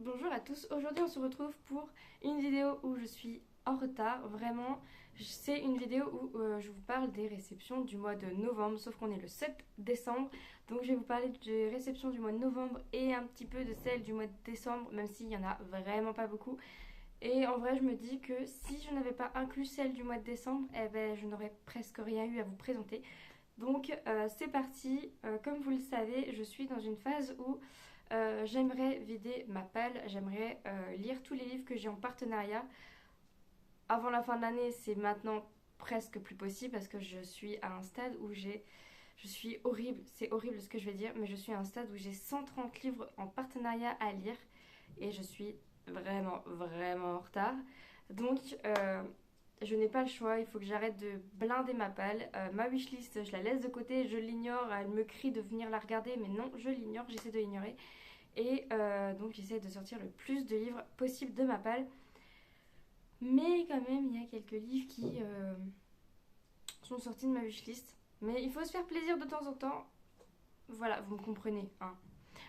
Bonjour à tous, aujourd'hui on se retrouve pour une vidéo où je suis en retard, vraiment c'est une vidéo où je vous parle des réceptions du mois de novembre, sauf qu'on est le 7 décembre, donc je vais vous parler des réceptions du mois de novembre et un petit peu de celles du mois de décembre, même s'il y en a vraiment pas beaucoup. Et en vrai je me dis que si je n'avais pas inclus celle du mois de décembre, eh ben, je n'aurais presque rien eu à vous présenter. Donc c'est parti. Comme vous le savez, je suis dans une phase où j'aimerais vider ma palle, j'aimerais lire tous les livres que j'ai en partenariat. Avant la fin de l'année, c'est maintenant presque plus possible parce que je suis à un stade où je suis horrible, c'est horrible ce que je vais dire, mais je suis à un stade où j'ai 130 livres en partenariat à lire et je suis vraiment en retard. Donc je n'ai pas le choix, il faut que j'arrête de blinder ma palle. Ma wishlist, je la laisse de côté, je l'ignore, elle me crie de venir la regarder, mais non, je l'ignore, j'essaie de l'ignorer. Et donc j'essaie de sortir le plus de livres possible de ma palle. Mais quand même, il y a quelques livres qui sont sortis de ma wishlist. Mais il faut se faire plaisir de temps en temps. Voilà, vous me comprenez, hein.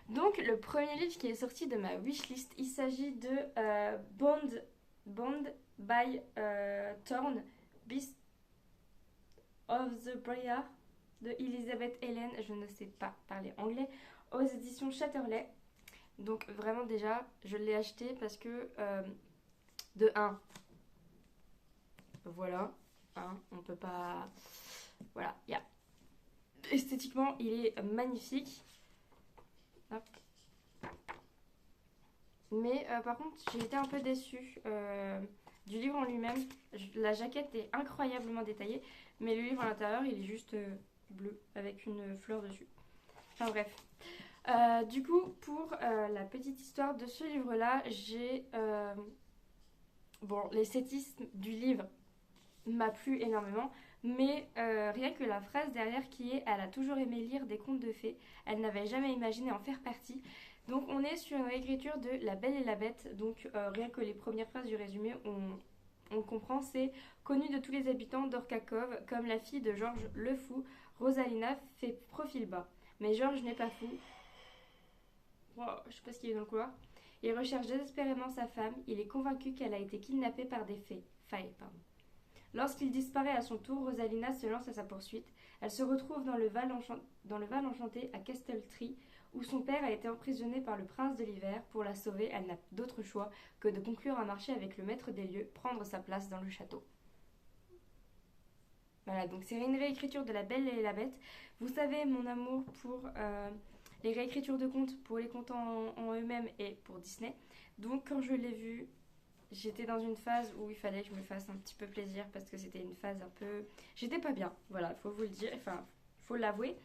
Donc le premier livre qui est sorti de ma wishlist, il s'agit de Bond by Thorn, Beast of the Briar de Elizabeth Helen, je ne sais pas parler anglais, aux éditions Chatterley. Donc vraiment déjà, je l'ai acheté parce que de 1, voilà, hein, on peut pas... Voilà, esthétiquement, il est magnifique. Hop. Mais par contre, j'ai été un peu déçue du livre en lui-même. La jaquette est incroyablement détaillée, mais le livre à l'intérieur, il est juste bleu avec une fleur dessus. Enfin bref. Du coup, pour la petite histoire de ce livre-là, j'ai... bon, l'esthétisme du livre m'a plu énormément, mais rien que la phrase derrière qui est « Elle a toujours aimé lire des contes de fées, elle n'avait jamais imaginé en faire partie ». Donc on est sur une réécriture de La Belle et la Bête, donc rien que les premières phrases du résumé, on comprend, c'est « Connue de tous les habitants d'Orcakov, comme la fille de Georges le Fou, Rosalina fait profil bas. Mais Georges n'est pas fou. » Wow, je sais pas ce qu'il y a dans le couloir. Il recherche désespérément sa femme, il est convaincu qu'elle a été kidnappée par des failles. Lorsqu'il disparaît à son tour, Rosalina se lance à sa poursuite. Elle se retrouve dans le Val enchanté à Casteltree, où son père a été emprisonné par le prince de l'hiver. Pour la sauver, elle n'a d'autre choix que de conclure un marché avec le maître des lieux, prendre sa place dans le château. Voilà, donc c'est une réécriture de La Belle et la Bête. Vous savez mon amour pour les réécritures de contes, pour les contes en eux-mêmes et pour Disney. Donc quand je l'ai vu, j'étais dans une phase où il fallait que je me fasse un petit peu plaisir parce que c'était une phase un peu... J'étais pas bien, voilà, faut vous le dire, enfin, faut l'avouer.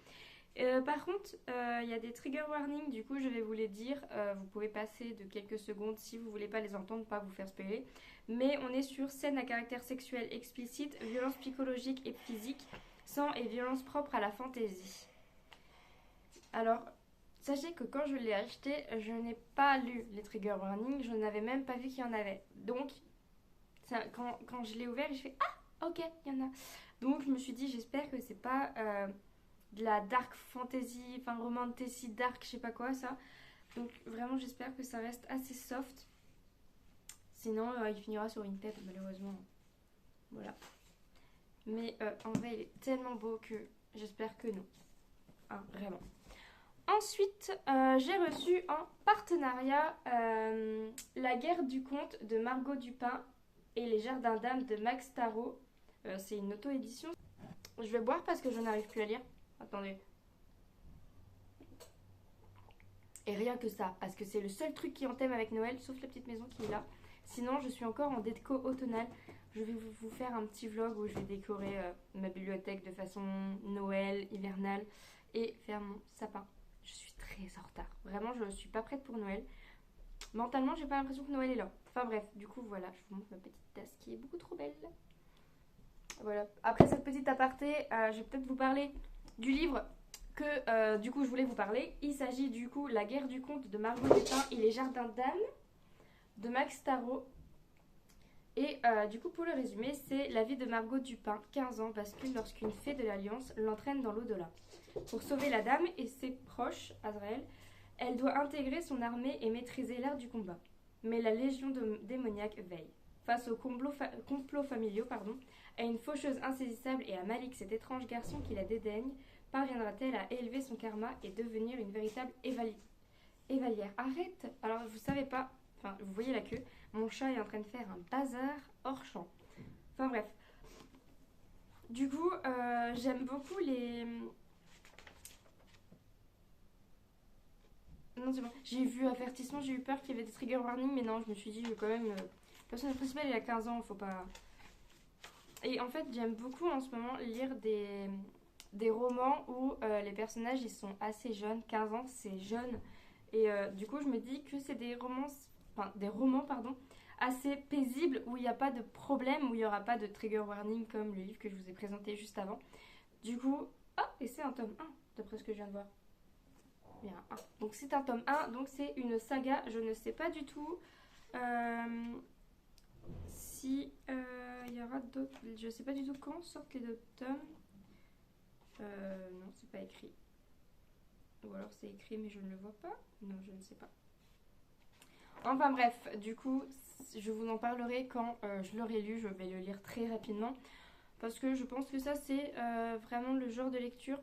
Par contre, il y a des trigger warnings, du coup je vais vous les dire. Vous pouvez passer de quelques secondes si vous voulez pas les entendre, pas vous faire spoiler. Mais on est sur scène à caractère sexuel explicite, violence psychologique et physique, sang et violence propre à la fantaisie. Alors, sachez que quand je l'ai acheté, je n'ai pas lu les trigger warnings, je n'avais même pas vu qu'il y en avait. Donc, quand je l'ai ouvert, je fais ah, ok, il y en a. Donc, je me suis dit, j'espère que c'est pas de la dark fantasy, enfin romantasy dark, je sais pas quoi ça. Donc, vraiment, j'espère que ça reste assez soft. Sinon, il finira sur une tête, malheureusement. Voilà. Mais en vrai, il est tellement beau que j'espère que non. Hein, vraiment. Ensuite, j'ai reçu en partenariat La guerre du conte de Margot Dupin et Les jardins d'âme de Max Tarot. C'est une auto-édition. Je vais boire parce que je n'arrive plus à lire. Attendez. Et rien que ça, parce que c'est le seul truc qui est en thème avec Noël, sauf la petite maison qui est là. Sinon, je suis encore en déco automnale. Je vais vous faire un petit vlog où je vais décorer ma bibliothèque de façon Noël, hivernale et faire mon sapin. Je suis très en retard. Vraiment, je ne suis pas prête pour Noël. Mentalement, j'ai pas l'impression que Noël est là. Enfin bref, du coup, voilà, je vous montre ma petite tasse qui est beaucoup trop belle. Voilà. Après cette petite aparté, je vais peut-être vous parler du livre que du coup je voulais vous parler. Il s'agit du coup La guerre du conte de Margot Dupin et Les jardins d'âme de Max Tarot. Et du coup pour le résumé, c'est la vie de Margot Dupin, 15 ans, bascule lorsqu'une fée de l'Alliance l'entraîne dans l'au-delà. Pour sauver la dame et ses proches, Azrael, Elle doit intégrer son armée et maîtriser l'art du combat. Mais la légion démoniaque veille. Face aux complots familiaux, à une faucheuse insaisissable et à Malik, cet étrange garçon qui la dédaigne, parviendra-t-elle à élever son karma et devenir une véritable évalière? Arrête! Alors, vous savez pas, enfin, vous voyez la queue, mon chat est en train de faire un bazar hors champ. Enfin bref. Du coup, j'aime beaucoup les... Non, c'est bon. J'ai vu avertissement, j'ai eu peur qu'il y avait des trigger warnings, mais non, je me suis dit, quand même... Le personnage principal, il a 15 ans, faut pas... Et en fait, j'aime beaucoup en ce moment lire des romans où les personnages, ils sont assez jeunes. 15 ans, c'est jeune. Et du coup, je me dis que c'est des romans, assez paisibles, où il n'y a pas de problème, où il n'y aura pas de trigger warning, comme le livre que je vous ai présenté juste avant. Du coup... Ah, et c'est un tome 1, d'après ce que je viens de voir. Il y a un 1. Donc c'est un tome 1, donc c'est une saga. Je ne sais pas du tout si il y aura d'autres. Je ne sais pas du tout quand sortent les autres tomes. Non, c'est pas écrit. Ou alors c'est écrit mais je ne le vois pas. Non, je ne sais pas. Enfin bref, du coup, je vous en parlerai quand je l'aurai lu. Je vais le lire très rapidement. Parce que je pense que ça, c'est vraiment le genre de lecture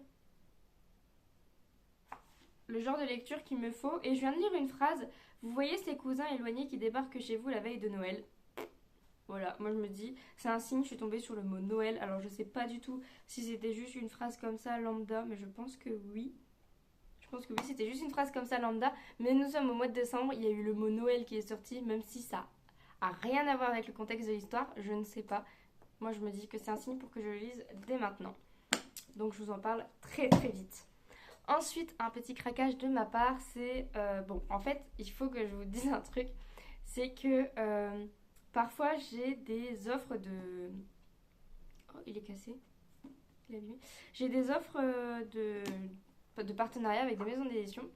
qu'il me faut. Et je viens de lire une phrase. Vous voyez ces cousins éloignés qui débarquent chez vous la veille de Noël. Voilà, moi je me dis, c'est un signe, je suis tombée sur le mot Noël. Alors je sais pas du tout si c'était juste une phrase comme ça, lambda, mais je pense que oui. Je pense que oui, c'était juste une phrase comme ça, lambda. Mais nous sommes au mois de décembre, il y a eu le mot Noël qui est sorti, même si ça a rien à voir avec le contexte de l'histoire, je ne sais pas. Moi je me dis que c'est un signe pour que je le lise dès maintenant. Donc je vous en parle très très vite. Ensuite, un petit craquage de ma part, c'est... bon, en fait, il faut que je vous dise un truc. C'est que parfois, j'ai des offres de... Oh, il est cassé. Il est abîmé. J'ai des offres de partenariat avec des maisons d'édition.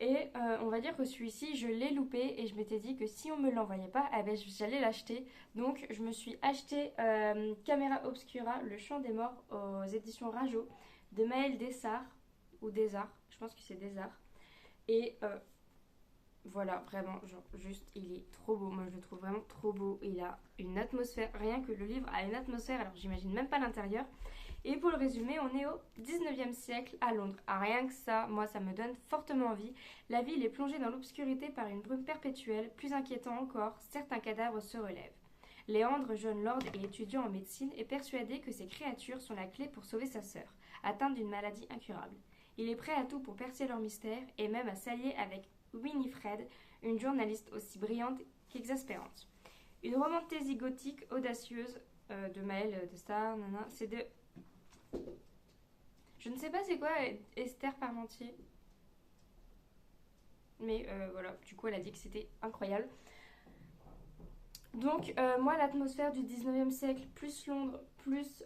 Et on va dire que celui-ci, je l'ai loupé et je m'étais dit que si on me l'envoyait pas, eh ben, j'allais l'acheter. Donc, je me suis acheté Camera Obscura, Le Chant des Morts aux éditions Rajo de Maël Dessart. Ou Desart, je pense que c'est Desart. Et voilà, vraiment, genre, juste, il est trop beau. Moi, je le trouve vraiment trop beau. Il a une atmosphère, rien que le livre a une atmosphère, alors j'imagine même pas l'intérieur. Et pour le résumer, on est au 19e siècle à Londres. Ah, rien que ça, moi, ça me donne fortement envie. La ville est plongée dans l'obscurité par une brume perpétuelle. Plus inquiétant encore, certains cadavres se relèvent. Léandre, jeune lord et étudiant en médecine, est persuadé que ces créatures sont la clé pour sauver sa sœur, atteinte d'une maladie incurable. Il est prêt à tout pour percer leur mystère et même à s'allier avec Winifred, une journaliste aussi brillante qu'exaspérante. Une romantaisie gothique audacieuse de Maël de Star, c'est de... Je ne sais pas c'est quoi Esther Parmentier. Mais voilà, du coup elle a dit que c'était incroyable. Donc moi l'atmosphère du 19e siècle, plus Londres, plus...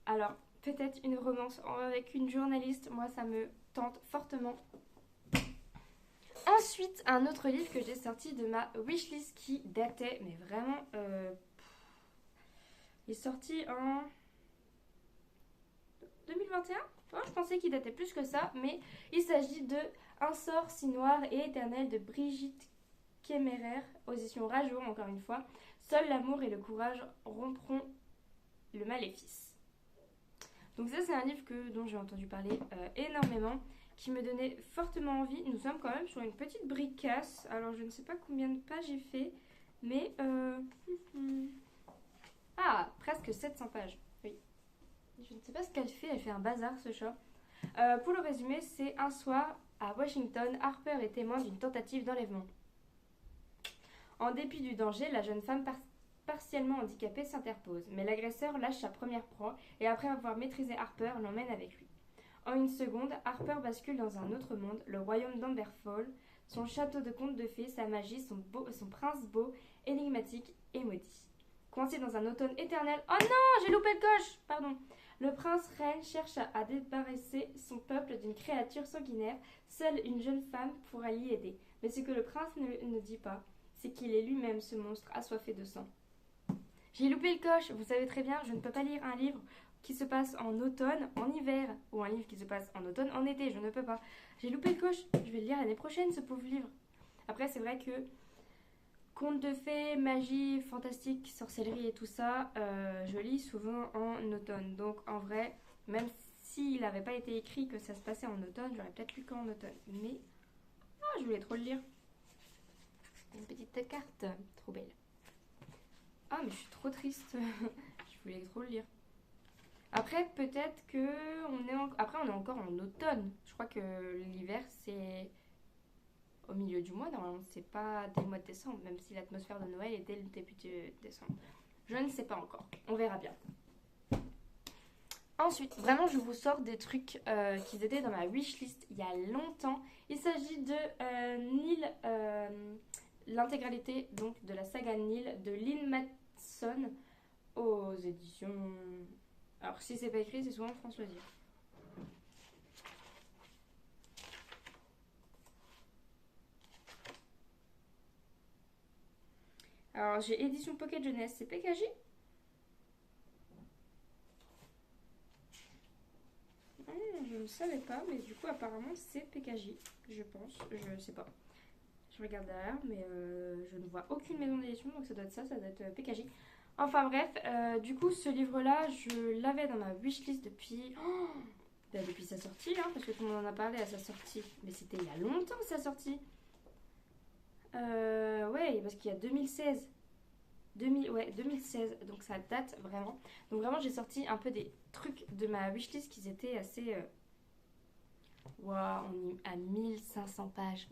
alors peut-être une romance avec une journaliste, moi ça me tente fortement. Ensuite, un autre livre que j'ai sorti de ma wishlist qui datait, mais vraiment, il est sorti en 2021. Oh, je pensais qu'il datait plus que ça, mais il s'agit de Un sort si noir et éternel de Brigitte Kemmerer, aux éditions Rajo, encore une fois. Seul l'amour et le courage rompront le maléfice. Donc ça, c'est un livre dont j'ai entendu parler énormément, qui me donnait fortement envie. Nous sommes quand même sur une petite bricasse. Alors, je ne sais pas combien de pages j'ai fait, mais... Ah, presque 700 pages. Oui. Je ne sais pas ce qu'elle fait. Elle fait un bazar, ce chat. Pour le résumer, c'est un soir, à Washington, Harper est témoin d'une tentative d'enlèvement. En dépit du danger, la jeune femme partiellement handicapée s'interpose, mais l'agresseur lâche sa première proie et après avoir maîtrisé Harper, l'emmène avec lui. En une seconde, Harper bascule dans un autre monde, le royaume d'Amberfall, son château de contes de fées, sa magie, son prince beau, énigmatique et maudit. Coincé dans un automne éternel... Oh non, j'ai loupé le coche. Pardon. Le prince reine cherche à débarrasser son peuple d'une créature sanguinaire. Seule une jeune femme pourra l'y aider. Mais ce que le prince ne dit pas, c'est qu'il est lui-même ce monstre assoiffé de sang. J'ai loupé le coche, vous savez très bien, je ne peux pas lire un livre qui se passe en automne, en hiver, ou un livre qui se passe en automne, en été. Je ne peux pas. J'ai loupé le coche. Je vais le lire l'année prochaine, ce pauvre livre. Après, c'est vrai que contes de fées, magie, fantastique, sorcellerie et tout ça, je lis souvent en automne. Donc, en vrai, même s'il n'avait pas été écrit que ça se passait en automne, j'aurais peut-être lu qu'en automne. Mais, je voulais trop le lire. Une petite carte, trop belle. Ah, mais je suis trop triste. Je voulais trop le lire. Après, peut-être que après on est encore en automne. Je crois que l'hiver c'est au milieu du mois normalement. C'est pas dès le mois de décembre, même si l'atmosphère de Noël est dès le début de décembre. Je ne sais pas encore. On verra bien. Ensuite, vraiment, je vous sors des trucs qui étaient dans ma wishlist il y a longtemps. Il s'agit de Nil, l'intégralité donc de la saga Nil de Lynn Matson aux éditions. Alors, si c'est pas écrit, c'est souvent France Loisirs. Alors, j'ai édition Pocket Jeunesse, c'est PKJ. Je ne savais pas, mais du coup, apparemment, c'est PKJ, je pense. Je sais pas. Je regarde derrière, mais je ne vois aucune maison d'édition, donc ça doit être ça doit être PKJ. Enfin bref, du coup, ce livre-là, je l'avais dans ma wishlist depuis. Depuis sa sortie, là, parce que tout le monde en a parlé à sa sortie. Mais c'était il y a longtemps sa sortie. Ouais, parce qu'il y a 2016. 2016, donc ça date vraiment. Donc vraiment, j'ai sorti un peu des trucs de ma wishlist qui étaient assez. Waouh, on est à 1500 pages.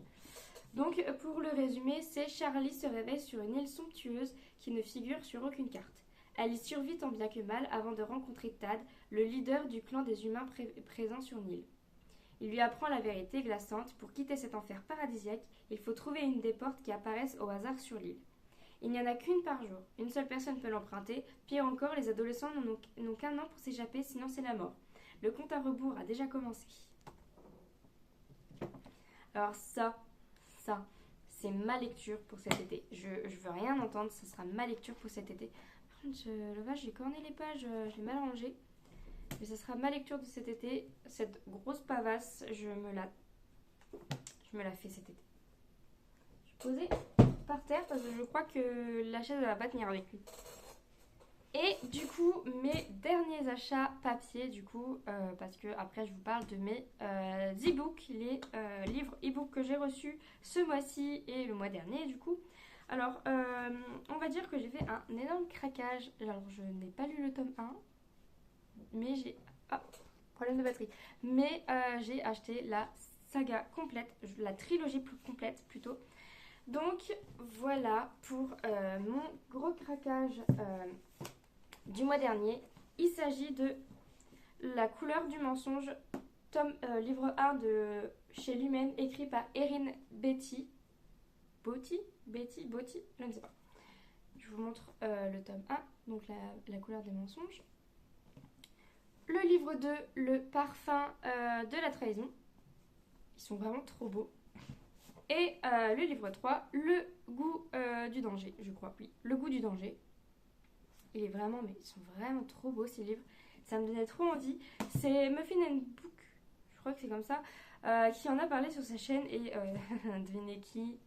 Donc, pour le résumer, c'est Charlie se réveille sur une île somptueuse qui ne figure sur aucune carte. Elle y survit tant bien que mal avant de rencontrer Tad, le leader du clan des humains présents sur Nil. Il lui apprend la vérité glaçante. Pour quitter cet enfer paradisiaque, il faut trouver une des portes qui apparaissent au hasard sur l'île. Il n'y en a qu'une par jour. Une seule personne peut l'emprunter. Pire encore, les adolescents n'ont qu'un an pour s'échapper, sinon c'est la mort. Le compte à rebours a déjà commencé. Alors ça, c'est ma lecture pour cet été. Je veux rien entendre, ça sera ma lecture pour cet été. Par contre, le vache, j'ai corné les pages, j'ai mal rangé. Mais ça sera ma lecture de cet été. Cette grosse pavasse, je me la fais cet été. Je vais poser par terre parce que je crois que la chaise ne va pas tenir avec lui. Et du coup, mes derniers achats papier, du coup, parce que après je vous parle de mes e-books, les livres e-books que j'ai reçus ce mois-ci et le mois dernier, du coup. Alors, on va dire que j'ai fait un énorme craquage. Alors, je n'ai pas lu le tome 1, mais j'ai... Ah, problème de batterie. Mais j'ai acheté la saga complète, la trilogie plus complète plutôt. Donc, voilà pour mon gros craquage du mois dernier. Il s'agit de La couleur du mensonge, livre 1 de chez Lumen, écrit par Erin Betty, je ne sais pas. Je vous montre le tome 1, donc la couleur des mensonges. Le livre 2, Le parfum de la trahison. Ils sont vraiment trop beaux. Et le livre 3, Le goût du danger, je crois, oui. Le goût du danger. Il est vraiment, mais ils sont vraiment trop beaux ces livres. Ça me donnait trop envie. C'est Muffin and Book, je crois que c'est comme ça, qui en a parlé sur sa chaîne. Et devinez qui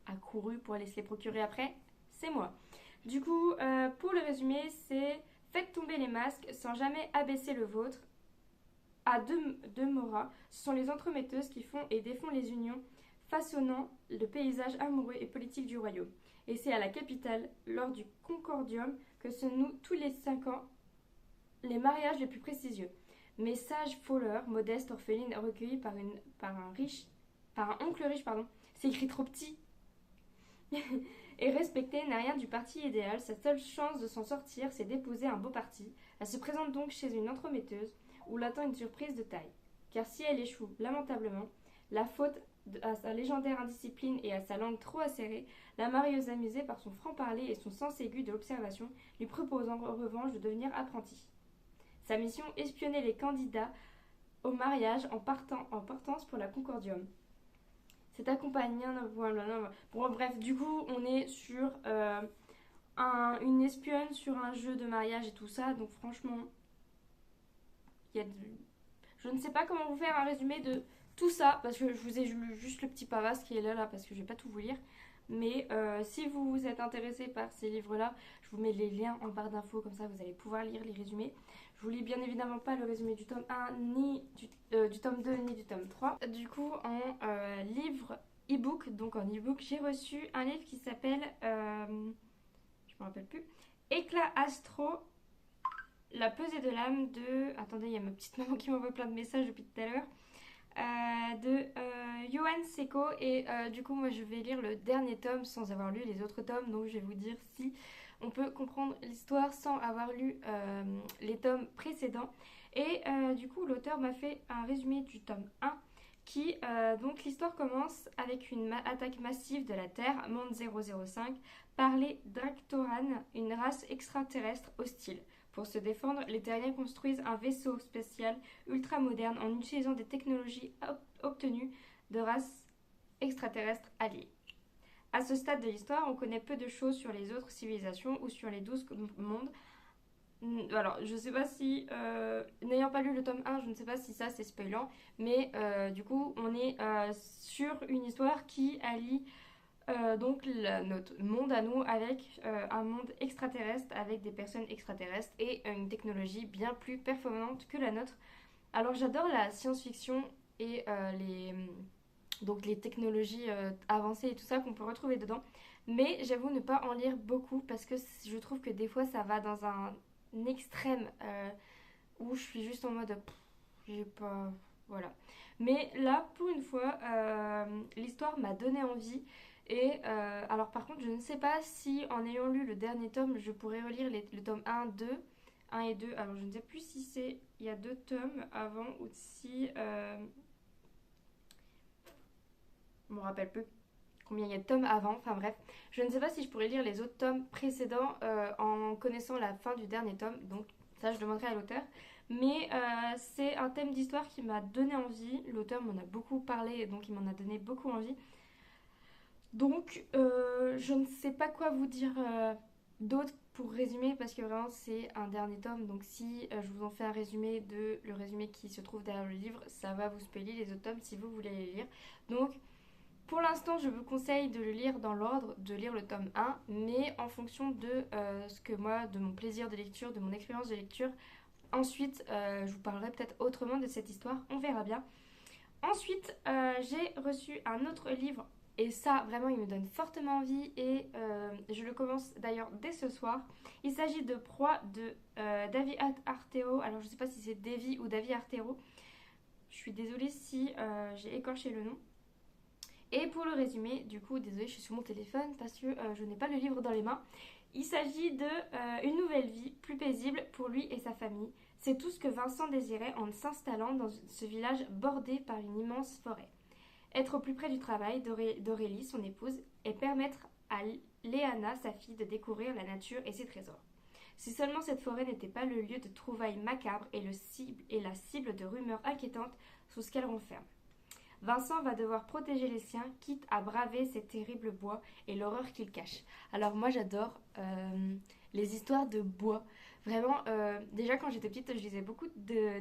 a couru pour aller se les procurer après? C'est moi. Du coup, pour le résumer, c'est faites tomber les masques sans jamais abaisser le vôtre. À deux Mora, ce sont les entremetteuses qui font et défont les unions, façonnant le paysage amoureux et politique du royaume. Et c'est à la capitale, lors du Concordium, que se nouent tous les 5 ans les mariages les plus prestigieux. Mais sage Fowler, modeste orpheline recueillie par un oncle riche, c'est écrit trop petit, et respectée, n'a rien du parti idéal. Sa seule chance de s'en sortir, c'est d'épouser un beau parti. Elle se présente donc chez une entremetteuse, où l'attend une surprise de taille. Car si elle échoue lamentablement, la faute à sa légendaire indiscipline et à sa langue trop acérée, la marieuse amusée par son franc-parler et son sens aigu de l'observation lui propose en revanche de devenir apprentie. Sa mission, espionner les candidats au mariage en partance pour la Concordium. C'est accompagné... Bon, bref, du coup, on est sur une espionne sur un jeu de mariage et tout ça, donc franchement, Je ne sais pas comment vous faire un résumé de tout ça, parce que je vous ai lu juste le petit pavasse qui est là, parce que je vais pas tout vous lire. Mais si vous êtes intéressé par ces livres-là, je vous mets les liens en barre d'infos, comme ça vous allez pouvoir lire les résumés. Je vous lis bien évidemment pas le résumé du tome 1, ni du tome 2, ni du tome 3. Du coup, en livre e-book, donc en e-book, j'ai reçu un livre qui s'appelle, je me rappelle plus, Éclat Astro, la pesée de l'âme de... Attendez, il y a ma petite maman qui m'envoie plein de messages depuis tout à l'heure. De Johan Seko et du coup moi je vais lire le dernier tome sans avoir lu les autres tomes, donc je vais vous dire si on peut comprendre l'histoire sans avoir lu les tomes précédents. Et du coup l'auteur m'a fait un résumé du tome 1 qui donc l'histoire commence avec une attaque massive de la Terre, monde 005, par les Dractoran, une race extraterrestre hostile. Pour se défendre, les Terriens construisent un vaisseau spatial ultra moderne en utilisant des technologies obtenues de races extraterrestres alliées. À ce stade de l'histoire, on connaît peu de choses sur les autres civilisations ou sur les 12 mondes. Alors, je sais pas si, n'ayant pas lu le tome 1, je ne sais pas si ça c'est spoilant, mais du coup, on est sur une histoire qui allie donc notre monde à nous avec un monde extraterrestre, avec des personnes extraterrestres et une technologie bien plus performante que la nôtre. Alors j'adore la science-fiction et donc les technologies avancées et tout ça qu'on peut retrouver dedans, mais j'avoue ne pas en lire beaucoup parce que je trouve que des fois ça va dans un extrême où je suis juste en mode j'ai pas... Voilà. Mais là, pour une fois, l'histoire m'a donné envie. Et alors par contre, je ne sais pas si en ayant lu le dernier tome, je pourrais relire le tome 1, 2, 1 et 2. Alors je ne sais plus si c'est il y a deux tomes avant ou si... je me rappelle plus combien il y a de tomes avant. Enfin bref, je ne sais pas si je pourrais lire les autres tomes précédents en connaissant la fin du dernier tome. Donc ça, je demanderai à l'auteur. Mais c'est un thème d'histoire qui m'a donné envie. L'auteur m'en a beaucoup parlé et donc il m'en a donné beaucoup envie. Donc, je ne sais pas quoi vous dire d'autre pour résumer parce que vraiment c'est un dernier tome. Donc, si je vous en fais un résumé de le résumé qui se trouve derrière le livre, ça va vous spoiler les autres tomes si vous voulez les lire. Donc, pour l'instant, je vous conseille de le lire dans l'ordre, de lire le tome 1, mais en fonction de ce que moi, de mon plaisir de lecture, de mon expérience de lecture. Ensuite, je vous parlerai peut-être autrement de cette histoire, on verra bien. Ensuite, j'ai reçu un autre livre et ça, vraiment, il me donne fortement envie et je le commence d'ailleurs dès ce soir. Il s'agit de Proie de Davi Artero. Alors, je ne sais pas si c'est Davy ou Davi Artero. Je suis désolée si j'ai écorché le nom. Et pour le résumé, du coup, désolée, je suis sur mon téléphone parce que je n'ai pas le livre dans les mains. Il s'agit de une nouvelle vie plus paisible pour lui et sa famille. C'est tout ce que Vincent désirait en s'installant dans ce village bordé par une immense forêt. Être au plus près du travail d'Aurélie, son épouse, et permettre à Léana, sa fille, de découvrir la nature et ses trésors. Si seulement cette forêt n'était pas le lieu de trouvailles macabres et la cible de rumeurs inquiétantes sous ce qu'elle renferme. Vincent va devoir protéger les siens, quitte à braver ces terribles bois et l'horreur qu'ils cachent. Alors moi j'adore les histoires de bois. Vraiment, déjà quand j'étais petite, je lisais beaucoup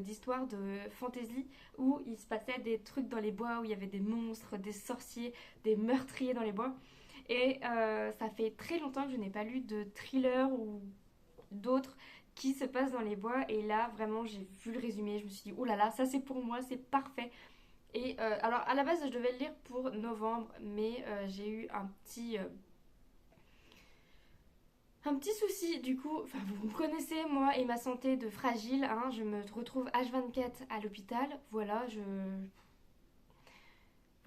d'histoires de fantasy où il se passait des trucs dans les bois, où il y avait des monstres, des sorciers, des meurtriers dans les bois. Et ça fait très longtemps que je n'ai pas lu de thriller ou d'autres qui se passent dans les bois. Et là, vraiment, j'ai vu le résumé, je me suis dit, oh là là, ça c'est pour moi, c'est parfait. Et alors à la base je devais le lire pour novembre, mais j'ai eu un petit souci du coup. Enfin vous me connaissez moi et ma santé de fragile, hein, je me retrouve H24 à l'hôpital. Voilà, je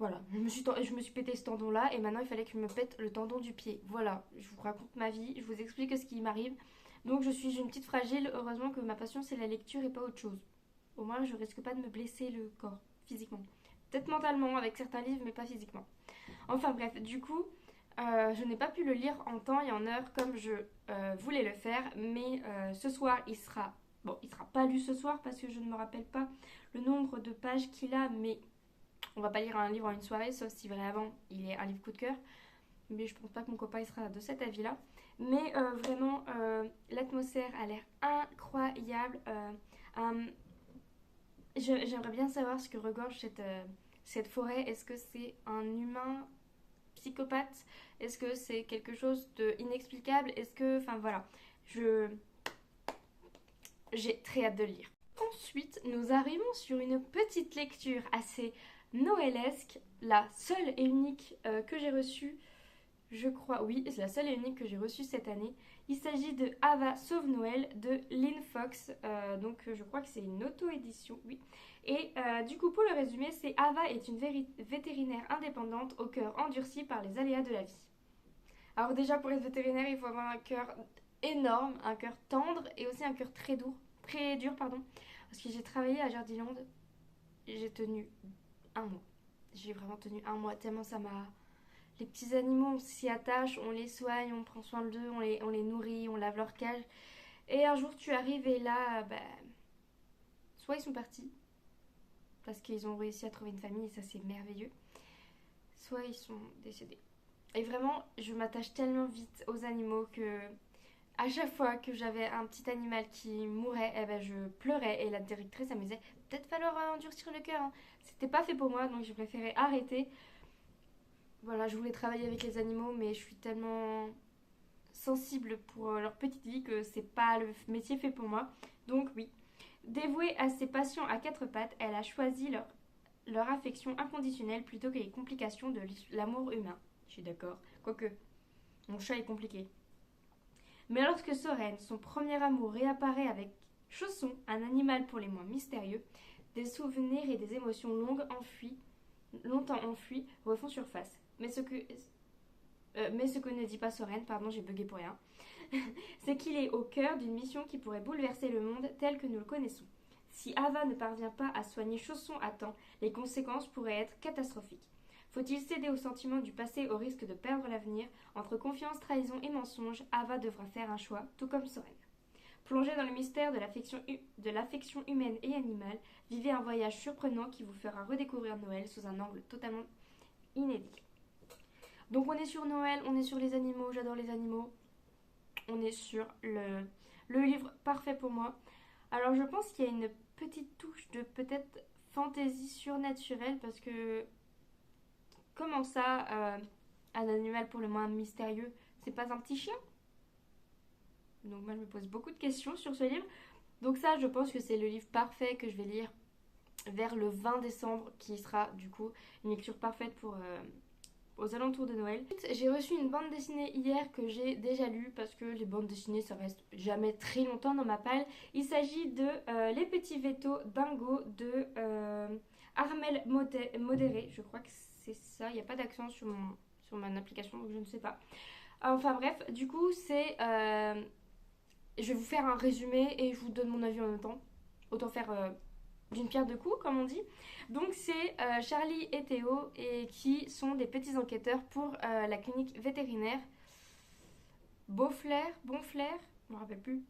me suis pété ce tendon là et maintenant il fallait que je me pète le tendon du pied. Voilà, je vous raconte ma vie, je vous explique ce qui m'arrive. Donc je suis une petite fragile, heureusement que ma passion c'est la lecture et pas autre chose. Au moins je risque pas de me blesser le corps physiquement. Peut-être mentalement avec certains livres, mais pas physiquement. Enfin bref, du coup, je n'ai pas pu le lire en temps et en heure comme je voulais le faire, mais ce soir, il sera... Bon, il sera pas lu ce soir parce que je ne me rappelle pas le nombre de pages qu'il a, mais on va pas lire un livre en une soirée, sauf si vraiment il est un livre coup de cœur. Mais je pense pas que mon copain il sera de cet avis-là. Mais vraiment, l'atmosphère a l'air incroyable. J'aimerais bien savoir ce que regorge cette forêt. Est-ce que c'est un humain psychopathe? Est-ce que c'est quelque chose d'inexplicable? Est-ce que... Enfin voilà, je j'ai très hâte de le lire. Ensuite, nous arrivons sur une petite lecture assez noëlesque, la seule et unique que j'ai reçue, je crois, oui, c'est la seule et unique que j'ai reçue cette année. Il s'agit de Ava Sauve Noël de Lynn Fox, donc je crois que c'est une auto-édition, oui. Et du coup, pour le résumer, c'est Ava est une vétérinaire indépendante au cœur endurci par les aléas de la vie. Alors déjà, pour être vétérinaire, il faut avoir un cœur énorme, un cœur tendre et aussi un cœur très dur, pardon. Parce que j'ai travaillé à Jardiland, j'ai tenu un mois. J'ai vraiment tenu un mois tellement ça m'a... Les petits animaux, on s'y attache, on les soigne, on prend soin d'eux, on les nourrit, on lave leur cage. Et un jour, tu arrives et là, bah, soit ils sont partis, parce qu'ils ont réussi à trouver une famille et ça c'est merveilleux, soit ils sont décédés. Et vraiment, je m'attache tellement vite aux animaux que à chaque fois que j'avais un petit animal qui mourait, eh ben je pleurais et la directrice elle me disait peut-être falloir endurcir le cœur, hein. C'était pas fait pour moi donc j'ai préféré arrêter. Voilà, je voulais travailler avec les animaux mais je suis tellement sensible pour leur petite vie que c'est pas le métier fait pour moi. Donc oui, dévouée à ses passions à quatre pattes, elle a choisi leur affection inconditionnelle plutôt que les complications de l'amour humain. Je suis d'accord. Quoique, mon chat est compliqué. Mais lorsque Soren, son premier amour, réapparaît avec Chausson, un animal pour les moins mystérieux, des souvenirs et des émotions longtemps enfouies, refont surface. Mais ce que ne dit pas Soren, pardon, j'ai bugué pour rien, c'est qu'il est au cœur d'une mission qui pourrait bouleverser le monde tel que nous le connaissons. Si Ava ne parvient pas à soigner Chausson à temps, les conséquences pourraient être catastrophiques. Faut-il céder au sentiment du passé au risque de perdre l'avenir? Entre confiance, trahison et mensonge, Ava devra faire un choix, tout comme Soren. Plongé dans le mystère de l'affection humaine et animale, vivez un voyage surprenant qui vous fera redécouvrir Noël sous un angle totalement inédit. Donc on est sur Noël, on est sur les animaux, j'adore les animaux. On est sur le livre parfait pour moi. Alors je pense qu'il y a une petite touche de peut-être fantaisie surnaturelle parce que comment ça, un animal pour le moins mystérieux, c'est pas un petit chien? Donc moi je me pose beaucoup de questions sur ce livre. Donc ça je pense que c'est le livre parfait que je vais lire vers le 20 décembre qui sera du coup une lecture parfaite pour aux alentours de Noël. J'ai reçu une bande dessinée hier que j'ai déjà lue parce que les bandes dessinées ça reste jamais très longtemps dans ma palle. Il s'agit de Les Petits Vétos Dingo de Armel Modéré. Je crois que c'est ça, il n'y a pas d'accent sur mon application donc je ne sais pas. Enfin bref, du coup c'est... je vais vous faire un résumé et je vous donne mon avis en même temps. Autant faire d'une pierre deux coups, comme on dit. Donc c'est Charlie et Théo et qui sont des petits enquêteurs pour la clinique vétérinaire Bonflair, je me rappelle plus.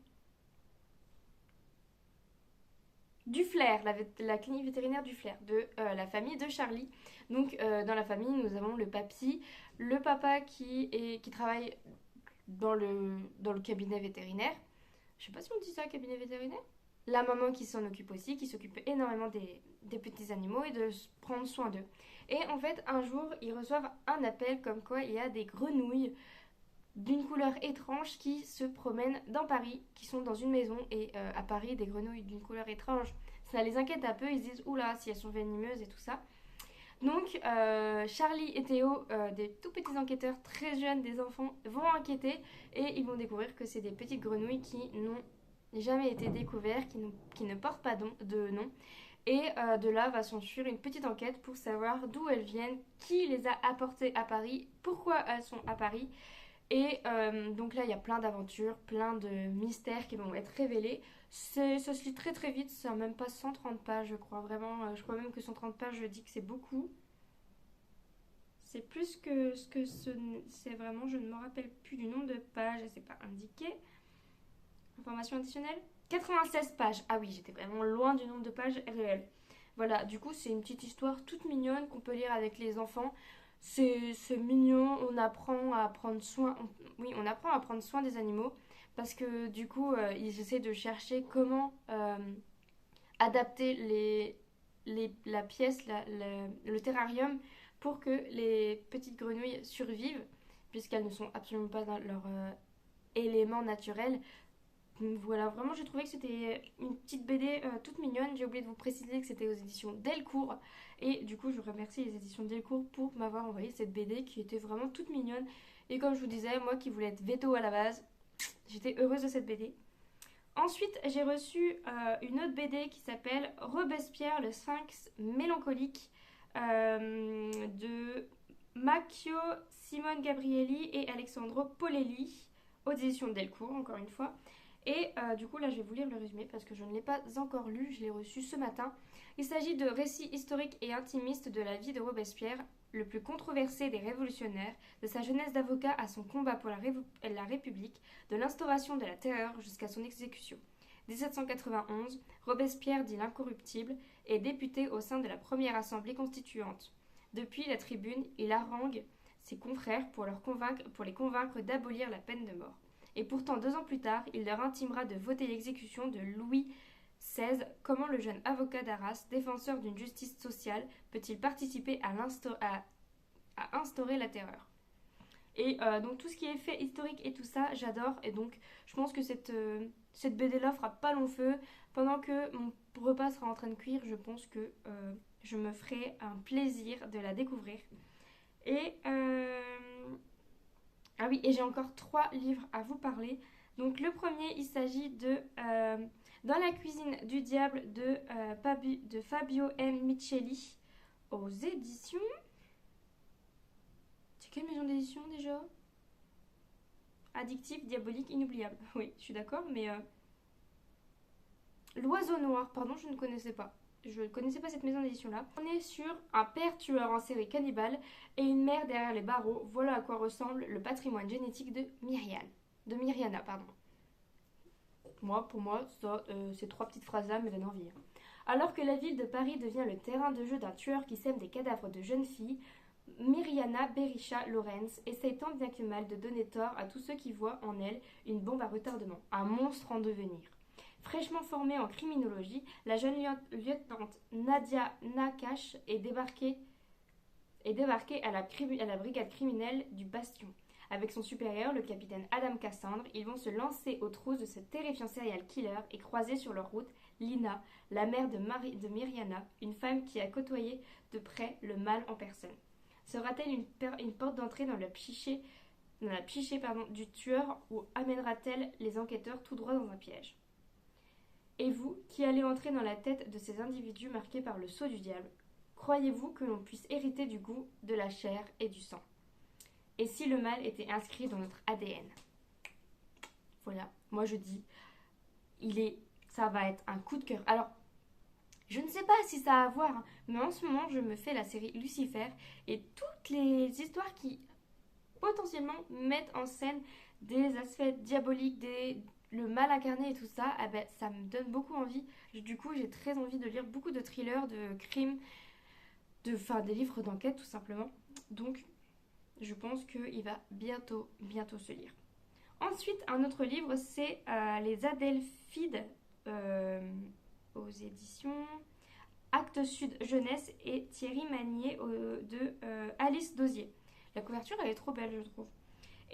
Duflair, la clinique vétérinaire Duflair, de la famille de Charlie. Donc dans la famille, nous avons le papy, le papa qui travaille dans le cabinet vétérinaire. Je sais pas si on dit ça, cabinet vétérinaire. La maman qui s'en occupe aussi, qui s'occupe énormément des petits animaux et de prendre soin d'eux. Et en fait, un jour, ils reçoivent un appel comme quoi il y a des grenouilles d'une couleur étrange qui se promènent dans Paris, qui sont dans une maison. Et à Paris, des grenouilles d'une couleur étrange, ça les inquiète un peu. Ils se disent, oula, si elles sont venimeuses et tout ça. Donc, Charlie et Théo, des tout petits enquêteurs très jeunes, des enfants, vont enquêter et ils vont découvrir que c'est des petites grenouilles qui n'ont jamais été découvertes, qui ne portent pas de nom. Et de là va s'ensuivre une petite enquête pour savoir d'où elles viennent, qui les a apportées à Paris, pourquoi elles sont à Paris. Et donc là, il y a plein d'aventures, plein de mystères qui vont être révélés. Ça se lit très très vite, c'est même pas 130 pages, je crois. Vraiment, je crois même que 130 pages, je dis que c'est beaucoup. C'est plus que ce que c'est vraiment, je ne me rappelle plus du nombre de pages, c'est pas indiqué. Information additionnelle 96 pages. Ah oui, j'étais vraiment loin du nombre de pages réelles. Voilà, du coup, c'est une petite histoire toute mignonne qu'on peut lire avec les enfants. C'est mignon, on apprend à prendre soin. Oui, on apprend à prendre soin des animaux parce que du coup, ils essaient de chercher comment adapté la pièce, le terrarium, pour que les petites grenouilles survivent, puisqu'elles ne sont absolument pas dans leur élément naturel. Donc voilà, vraiment j'ai trouvé que c'était une petite BD toute mignonne. J'ai oublié de vous préciser que c'était aux éditions Delcourt. Et du coup je remercie les éditions Delcourt pour m'avoir envoyé cette BD qui était vraiment toute mignonne. Et comme je vous disais, moi qui voulais être veto à la base, j'étais heureuse de cette BD. Ensuite, j'ai reçu une autre BD qui s'appelle Robespierre, le Sphinx mélancolique de Macchio Simone Gabrielli et Alessandro Polelli, aux éditions Delcourt, encore une fois. Et du coup, là, je vais vous lire le résumé parce que je ne l'ai pas encore lu, je l'ai reçu ce matin. Il s'agit de récits historiques et intimistes de la vie de Robespierre, le plus controversé des révolutionnaires, de sa jeunesse d'avocat à son combat pour la République, de l'instauration de la terreur jusqu'à son exécution. 1791, Robespierre, dit l'incorruptible, est député au sein de la première assemblée constituante. Depuis la tribune, il harangue ses confrères pour les convaincre d'abolir la peine de mort. Et pourtant, 2 ans plus tard, il leur intimera de voter l'exécution de Louis XVI. Comment le jeune avocat d'Arras, défenseur d'une justice sociale, peut-il participer à instaurer la terreur? Et donc tout ce qui est fait historique et tout ça, j'adore. Et donc je pense que cette BD-là fera pas long feu. Pendant que mon repas sera en train de cuire, je pense que je me ferai un plaisir de la découvrir. Et ah oui, et j'ai encore 3 livres à vous parler. Donc le premier, il s'agit de Dans la cuisine du diable de Fabio M. Micheli aux éditions... C'est quelle maison d'édition déjà? Addictif, diabolique, inoubliable. Oui, je suis d'accord, mais... L'oiseau noir, pardon, je ne connaissais pas. Je ne connaissais pas cette maison d'édition-là. On est sur un père tueur en série cannibale et une mère derrière les barreaux. Voilà à quoi ressemble le patrimoine génétique de Myriana, pardon. Pour moi, ces 3 petites phrases-là me donnent envie. Alors que la ville de Paris devient le terrain de jeu d'un tueur qui sème des cadavres de jeunes filles, Myriana Berisha Lorenz essaye tant bien que mal de donner tort à tous ceux qui voient en elle une bombe à retardement, un monstre en devenir. Fraîchement formée en criminologie, la jeune lieutenante Nadia Nakache est débarquée à la brigade criminelle du Bastion. Avec son supérieur, le capitaine Adam Cassandre, ils vont se lancer aux trousses de ce terrifiant serial killer et croiser sur leur route Lina, la mère de Myriana, une femme qui a côtoyé de près le mal en personne. Sera-t-elle une porte d'entrée dans la psyché du tueur ou amènera-t-elle les enquêteurs tout droit dans un piège? Et vous, qui allez entrer dans la tête de ces individus marqués par le sceau du diable, croyez-vous que l'on puisse hériter du goût de la chair et du sang? Et si le mal était inscrit dans notre ADN? Voilà, moi je dis, ça va être un coup de cœur. Alors, je ne sais pas si ça a à voir, hein, mais en ce moment, je me fais la série Lucifer et toutes les histoires qui potentiellement mettent en scène des aspects diaboliques, le mal incarné et tout ça, eh ben, ça me donne beaucoup envie. Du coup, j'ai très envie de lire beaucoup de thrillers, de crimes, des livres d'enquête tout simplement. Donc, je pense qu'il va bientôt se lire. Ensuite, un autre livre, c'est Les Adelphides aux éditions Actes Sud Jeunesse et Thierry Magnier de Alice Dosier. La couverture, elle est trop belle, je trouve.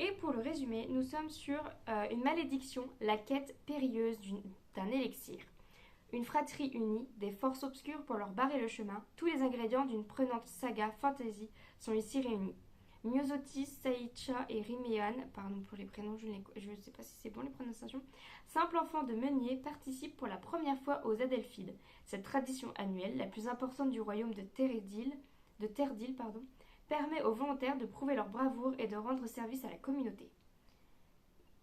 Et pour le résumé, nous sommes sur une malédiction, la quête périlleuse d'un élixir. Une fratrie unie, des forces obscures pour leur barrer le chemin, tous les ingrédients d'une prenante saga fantasy sont ici réunis. Myosotis, Saïcha et Riméan, pardon pour les prénoms, je ne sais pas si c'est bon les prononciations, simple enfant de meunier, participe pour la première fois aux Adelphides, cette tradition annuelle, la plus importante du royaume de Terdil, permet aux volontaires de prouver leur bravoure et de rendre service à la communauté.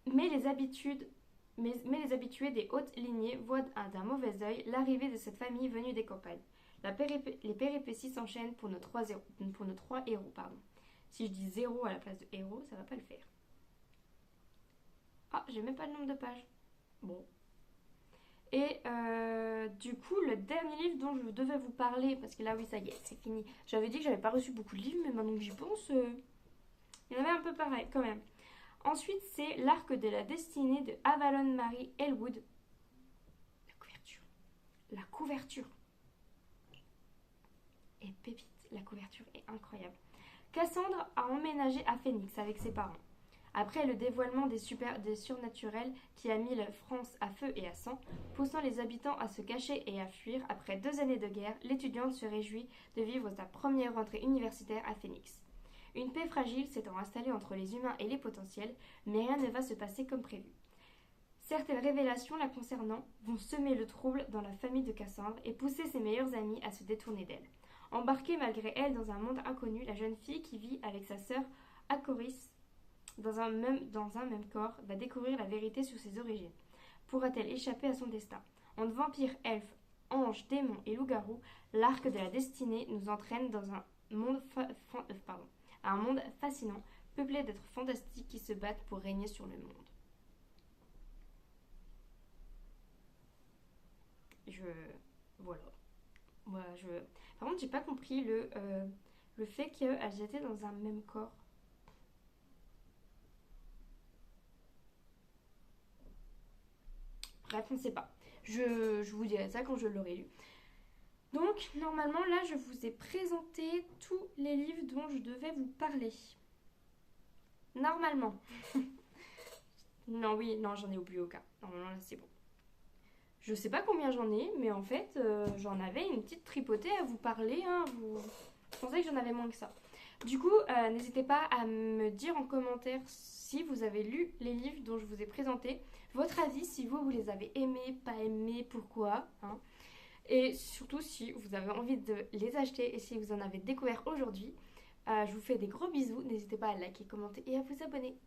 Mais les habitués des hautes lignées voient d'un mauvais œil l'arrivée de cette famille venue des campagnes. Les péripéties s'enchaînent pour nos trois héros. Si je dis 0 à la place de héros, ça va pas le faire. Ah, j'ai même pas le nombre de pages. Bon. Et du coup, le dernier livre dont je devais vous parler, parce que là, oui, ça y est, c'est fini. J'avais dit que j'avais pas reçu beaucoup de livres, mais maintenant que j'y pense, il y en avait un peu pareil quand même. Ensuite, c'est L'Arc de la Destinée de Avalon Marie Elwood. La couverture. la couverture est pépite. La couverture est incroyable. Cassandre a emménagé à Phoenix avec ses parents. Après le dévoilement des surnaturels qui a mis la France à feu et à sang, poussant les habitants à se cacher et à fuir, après 2 années de guerre, l'étudiante se réjouit de vivre sa première rentrée universitaire à Phoenix. Une paix fragile s'étant installée entre les humains et les potentiels, mais rien ne va se passer comme prévu. Certaines révélations la concernant vont semer le trouble dans la famille de Cassandre et pousser ses meilleurs amis à se détourner d'elle. Embarquée malgré elle dans un monde inconnu, la jeune fille qui vit avec sa sœur Akoris dans un même corps va découvrir la vérité sur ses origines. Pourra-t-elle échapper à son destin? Entre vampires, elfes, anges, démons et loups-garous, l'arc de la destinée nous entraîne dans un monde fascinant, peuplé d'êtres fantastiques qui se battent pour régner sur le monde. Voilà. Par contre, j'ai pas compris le fait qu'elles étaient dans un même corps. Bref, on ne sait pas. Je vous dirai ça quand je l'aurai lu. Donc, normalement, là, je vous ai présenté tous les livres dont je devais vous parler. Normalement. Non, j'en ai oublié aucun. Normalement, là, c'est bon. Je sais pas combien j'en ai, mais en fait, j'en avais une petite tripotée à vous parler. Je pensais que j'en avais moins que ça. Du coup, n'hésitez pas à me dire en commentaire si vous avez lu les livres dont je vous ai présentés, votre avis, si vous les avez aimés, pas aimés, pourquoi. Et surtout, si vous avez envie de les acheter et si vous en avez découvert aujourd'hui, je vous fais des gros bisous. N'hésitez pas à liker, commenter et à vous abonner.